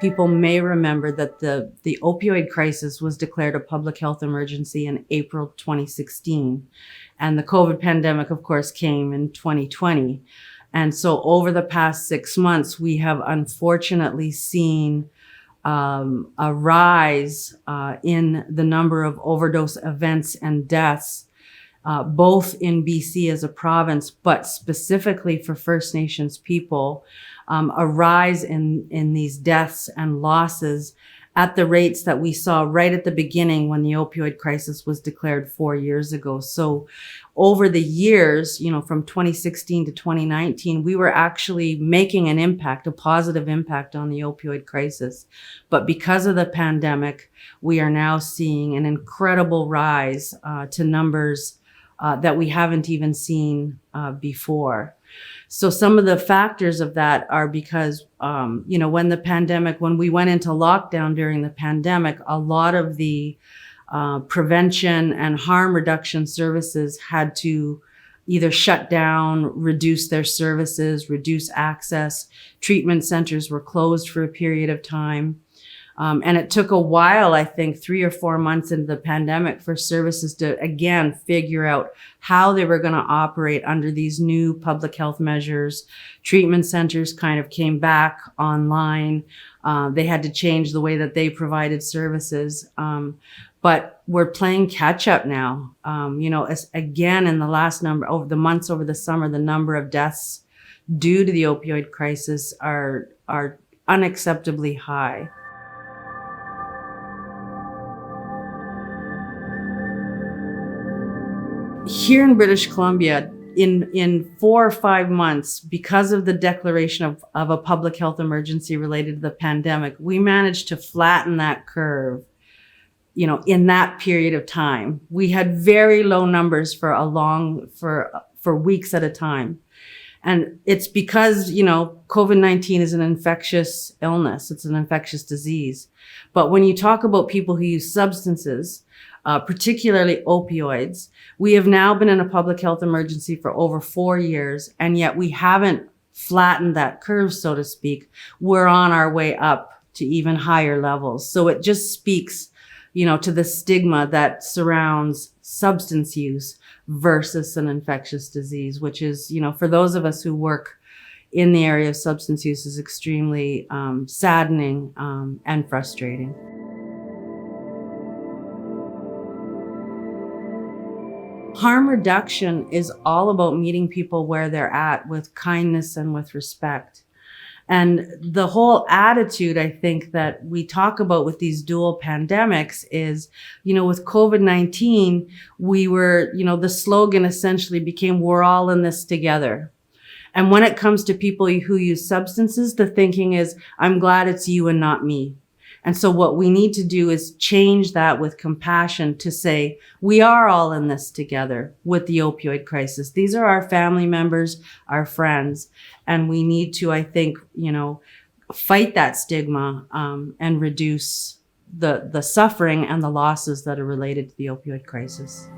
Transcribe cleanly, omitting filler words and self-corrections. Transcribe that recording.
People may remember that the opioid crisis was declared a public health emergency in April 2016. And the COVID pandemic, of course, came in 2020. And so over the past 6 months, we have unfortunately seen a rise in the number of overdose events and deaths, both in BC as a province, but specifically for First Nations people, a rise in these deaths and losses at the rates that we saw right at the beginning when the opioid crisis was declared 4 years ago. So over the years, from 2016 to 2019, we were actually making an impact, a positive impact on the opioid crisis. But because of the pandemic, we are now seeing an incredible rise to numbers that we haven't even seen before. So some of the factors of that are because, when we went into lockdown during the pandemic, a lot of the prevention and harm reduction services had to either shut down, reduce their services, reduce access. Treatment centers were closed for a period of time. And it took a while, I think 3 or 4 months into the pandemic, for services to, again, figure out how they were going to operate under these new public health measures. Treatment centers kind of came back online. They had to change the way that they provided services. But we're playing catch up now. Again, in the last over the months over the summer, the number of deaths due to the opioid crisis are unacceptably high. Here in British Columbia, in 4 or 5 months, because of the declaration of a public health emergency related to the pandemic, we managed to flatten that curve, in that period of time. We had very low numbers for weeks at a time. And it's because, COVID-19 is an infectious illness. It's an infectious disease. But when you talk about people who use substances, particularly opioids, we have now been in a public health emergency for over 4 years, and yet we haven't flattened that curve, so to speak. We're on our way up to even higher levels. So it just speaks, to the stigma that surrounds substance use versus an infectious disease, which is, for those of us who work in the area of substance use, is extremely saddening and frustrating. Harm reduction is all about meeting people where they're at with kindness and with respect. And the whole attitude, I think, that we talk about with these dual pandemics is, with COVID-19, we were, the slogan essentially became, we're all in this together. And when it comes to people who use substances, the thinking is, I'm glad it's you and not me. And so what we need to do is change that with compassion to say, we are all in this together with the opioid crisis. These are our family members, our friends. And we need to, I think, fight that stigma and reduce the suffering and the losses that are related to the opioid crisis.